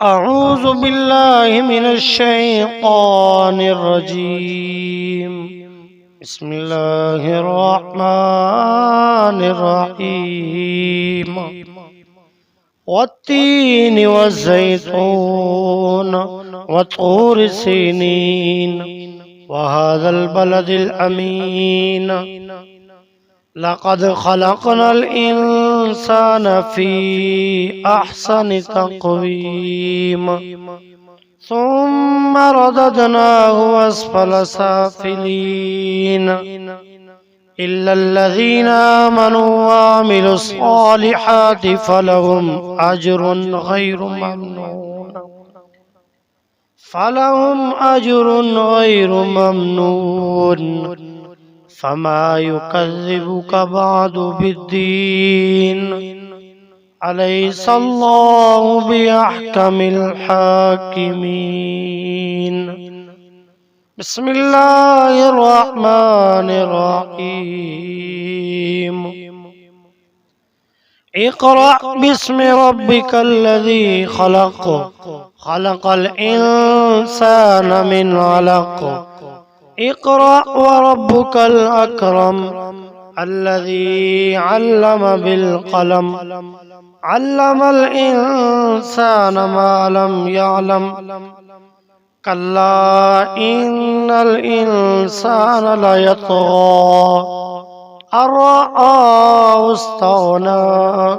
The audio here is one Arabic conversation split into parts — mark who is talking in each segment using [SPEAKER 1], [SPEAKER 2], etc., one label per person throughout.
[SPEAKER 1] أعوذ بالله من الشيطان الرجيم. بسم الله الرحمن الرحيم. والتين والزيتون وطور سينين وهذا البلد الأمين لقد خلقنا الإنسان في أحسن تقويم ثم رددناه أسفل سافلين إلا الذين آمنوا وعملوا الصالحات فلهم أجر غير ممنون فما يكذبك بعد بالدين أليس الله بأحكم الحاكمين. بسم الله الرحمن الرحيم. اقرأ باسم ربك الذي خلق الإنسان من علق اقرأ وربك الأكرم الذي علم بالقلم علم الإنسان ما لم يعلم كلا إن الإنسان ليطغى أن رآه استغنى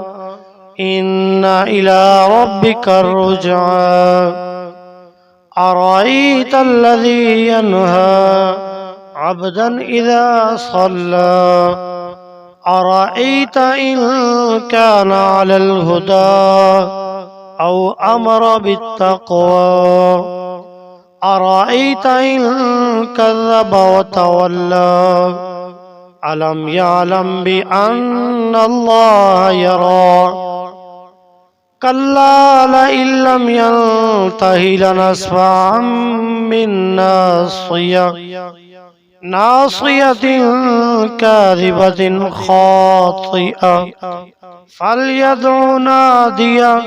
[SPEAKER 1] إن إلى ربك الرجعى أرأيت الذي ينهى عبدا إذا صلى أرأيت إن كان على الهدى أو أمر بالتقوى أرأيت إن كذب وتولى ألم يعلم بأن الله يرى كلا لئن لم ينته لنسفعا ناصية كاذبة خاطئة فليدع ناديا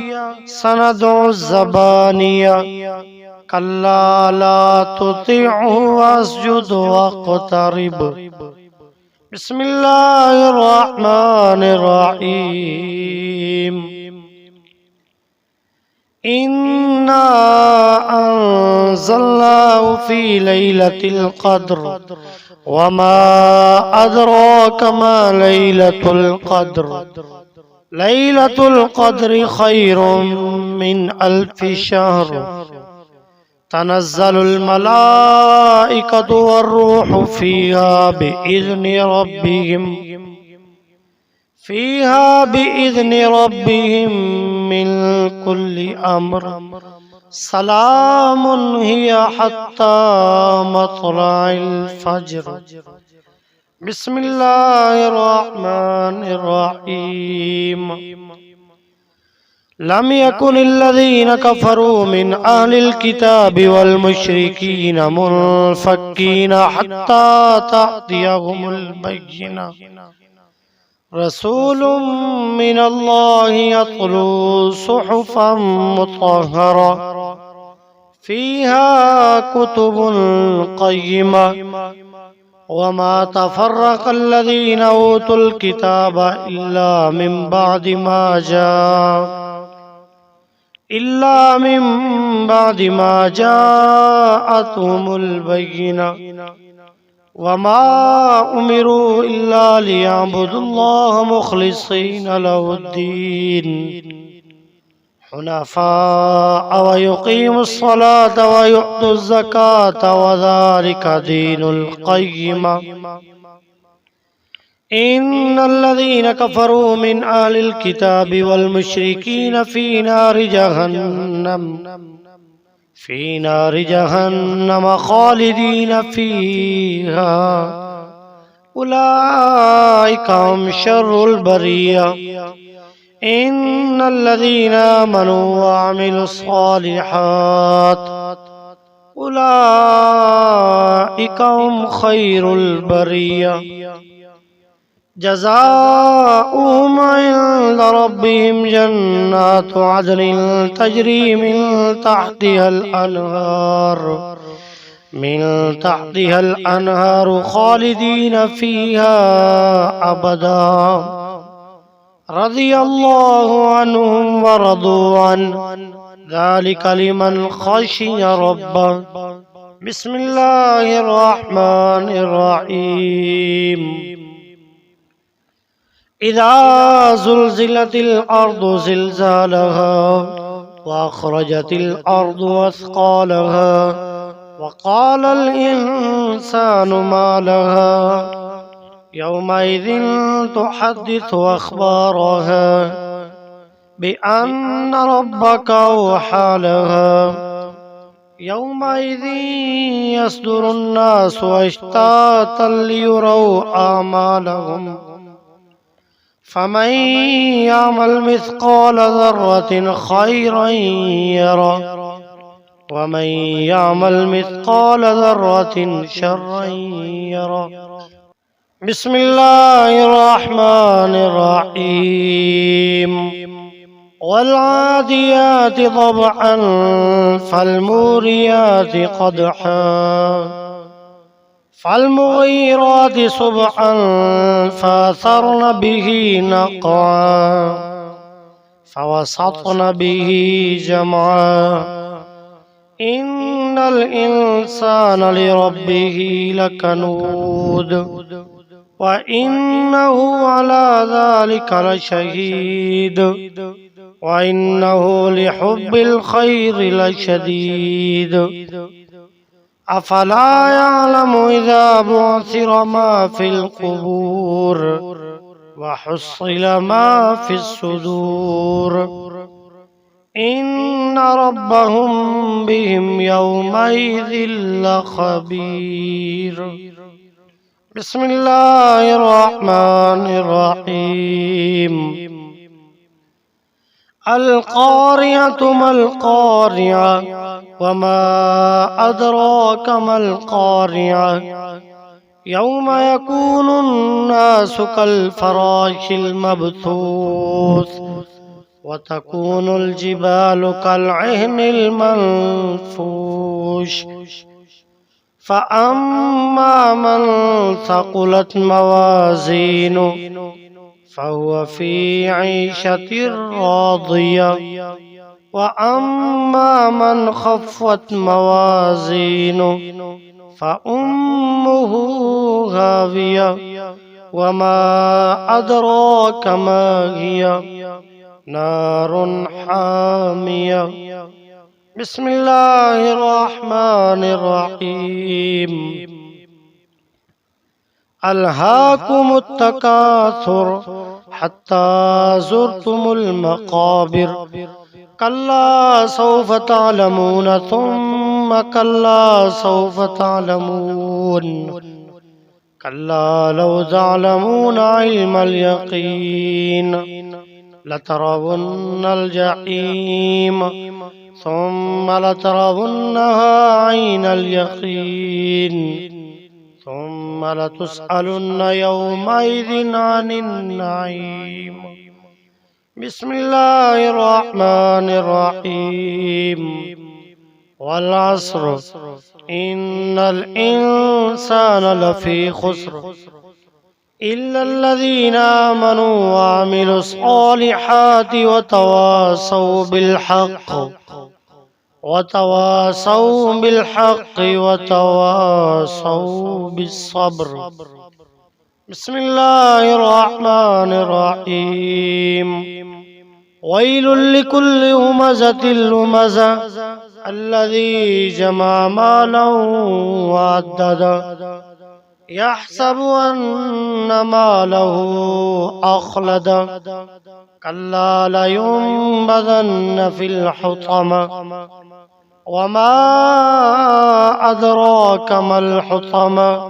[SPEAKER 1] سندع الزبانية كلا لا تطيعه واسجد واقترب. بسم الله الرحمن الرحيم. إنا أنزلناه في ليلة القدر وما أدراك ما ليلة القدر ليلة القدر خير من 1000 شهر تنزل الملائكة والروح فيها بإذن ربهم من كل أمر سلام هي حتى مطلع الفجر. بسم الله الرحمن الرحيم. لم يكن الذين كفروا من أهل الكتاب والمشركين منفكين حتى تأتيهم البينة رسول من الله يتلو صحفا مطهرة فيها كتب قيمة وما تفرق الذين أوتوا الكتاب إلا من بعد ما جاءتهم البينة وما أمروا إلا ليعبدوا الله مخلصين له الدين حنفاء ويقيموا الصلاة ويؤتوا الزكاة وذلك دين القيمة. إن الذين كفروا من أهل الكتاب والمشركين في نار جهنم خالدين فيها أولئك هم شر البرية. إن الذين آمنوا وعملوا الصالحات أولئك هم خير البرية. جزاؤهم عند ربهم جنات عدن تجري من تحتها الأنهار خالدين فيها أبدا رضي الله عنهم ورضوا عنه ذلك لمن خشي ربه. بسم الله الرحمن الرحيم. إذا زلزلت الأرض زلزالها وأخرجت الأرض أثقالها وقال الإنسان ما لها يومئذ تحدث أخبارها بأن ربك أوحى لها يومئذ يصدر الناس أشتاتا ليروا أعمالهم فمن يعمل مثقال ذرة خيرا يره ومن يعمل مثقال ذرة شرا يره. بسم الله الرحمن الرحيم. والعاديات ضبحا فالموريات قدحا فالمغيرات صبحا فأثرن به نقعا فوسطن به جمعا إن الإنسان لربه لكنود وإنه على ذلك لشهيد وإنه لحب الخير لشديد. أفلا يعلم إذا بعثر ما في القبور وحصل ما في الصدور إن ربهم بهم يومئذ لخبير. بسم الله الرحمن الرحيم. القارعة ما القارعة وما أدراك ما القارعة يوم يكون الناس كالفراش المبثوث وتكون الجبال كالعهن المنفوش فأما من ثقلت موازينه فهو في عيشة راضية وأما من خفت موازينه فأمه هاوية وما أدراك ما هي نار حامية. بسم الله الرحمن الرحيم. ألهاكم التكاثر حتى زرتم المقابر كلا سوف تعلمون ثم كلا سوف تعلمون كلا لو تعلمون علم اليقين لترون الجحيم ثم لترونها عين اليقين ثم لتسألن يومئذ عن النعيم. بسم الله الرحمن الرحيم. والعصر إن الإنسان لفي خسر إلا الذين آمنوا وعملوا الصالحات وتواصوا بالحق وتواصوا بالصبر. بسم الله الرحمن الرحيم. ويل لكل همزة لمزة الذي جمع مالا وعدده يحسب أن ماله أخلده كلا لينبذن في الحطمة وما أدراك ما الحطمة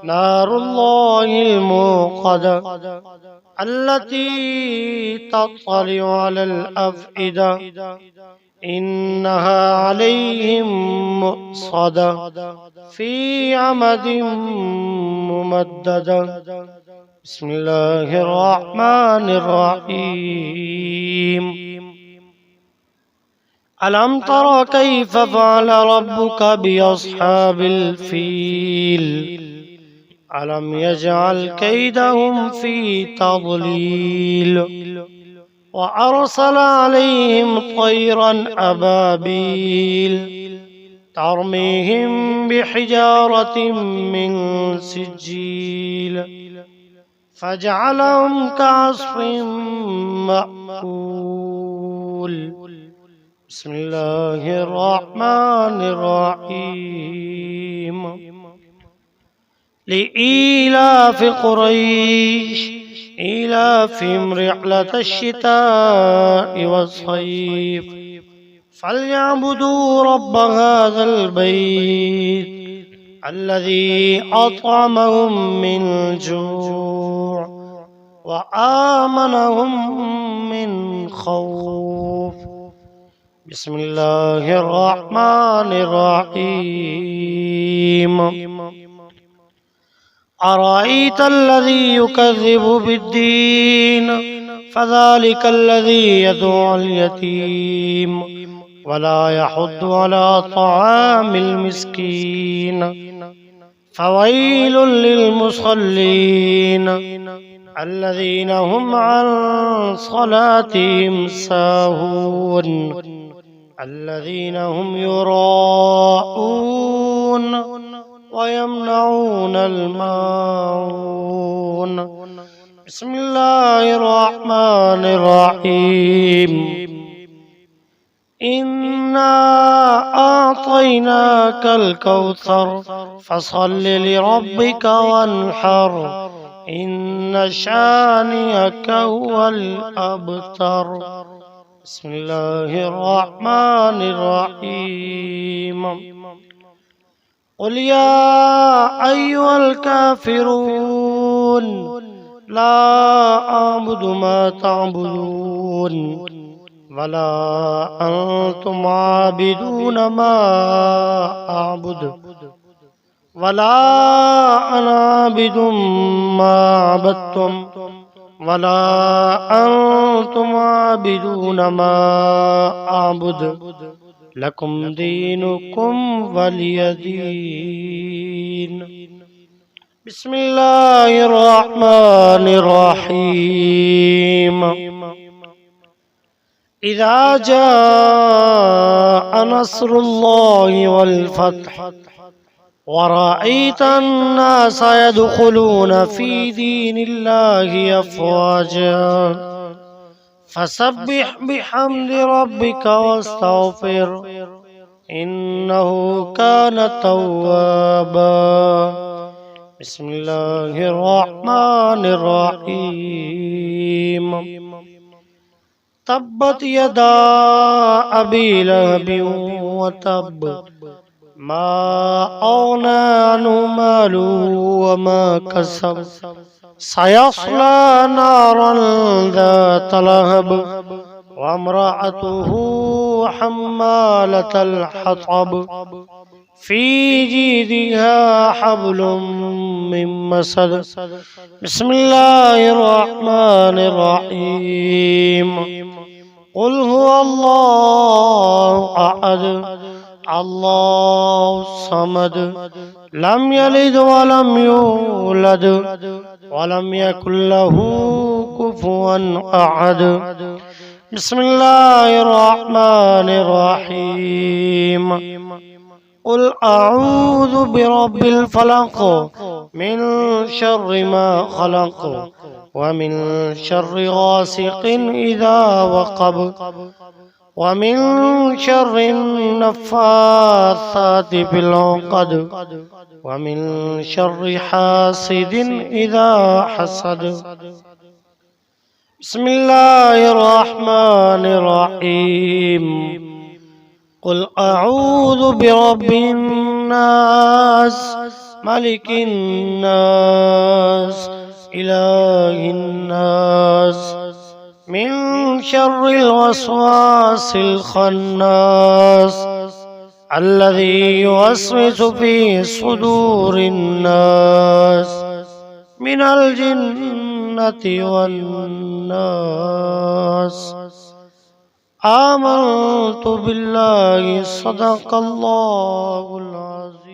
[SPEAKER 1] نار الله الموقدة التي تطلع على الأفئدة إنها عليهم مؤصدة في عمد ممددة. بسم الله الرحمن الرحيم ألم تر كيف فعل ربك بأصحاب الفيل ألم يجعل كيدهم في تضليل وأرسل عليهم طيرا أبابيل ترميهم بحجارة من سجيل فجعلهم كعصف مأكول بسم الله الرحمن الرحيم لإيلاف قريش إيلافهم رحلة الشتاء والصيف فليعبدوا رب هذا البيت الذي أطعمهم من جوع وآمنهم من خوف بسم الله الرحمن الرحيم أرأيت الذي يكذب بالدين فذلك الذي يدعو اليتيم ولا يحض على طعام المسكين فويل للمصلين الذين هم عن صلاتهم ساهون الذين هم يراءون ويمنعون الماعون بسم الله الرحمن الرحيم إنا أعطيناك الكوثر فصل لربك وانحر إن شانئك هو الأبتر بسم الله الرحمن الرحيم قل يا أيها الكافرون لا أعبد ما تعبدون ولا أنتم عابدون ما أعبد ولا أنا عابد ما عبدتم ولا أنتم عابدون ما أعبد لكم دينكم ولي دين بسم الله الرحمن الرحيم إذا جاء نصر الله والفتح ورأيت الناس يدخلون في دين الله أفواجا فسبح بحمد ربك واستغفر إنه كان توابا بسم الله الرحمن الرحيم تبت يدا أبي لهب وتب ما أغنى عنه ماله وما كسب سيصلى نارا ذات لهب وامرأته حمالة الحطب في جيدها حبل من مسد بسم الله الرحمن الرحيم قل هو الله أحد الله الصمد لم يلد ولم يولد ولم يكن له كفوا أحد بسم الله الرحمن الرحيم قل أعوذ برب الفلق من شر ما خلق ومن شر غاسق إذا وقب ومن شر النفاثات في العقد ومن شر حاسد إذا حسد بسم الله الرحمن الرحيم قل أعوذ برب الناس ملك الناس إله الناس من شر الوسواس الخناس الذي يوسوس في صدور الناس من الجنة والناس. آمنت بالله صدق الله العظيم.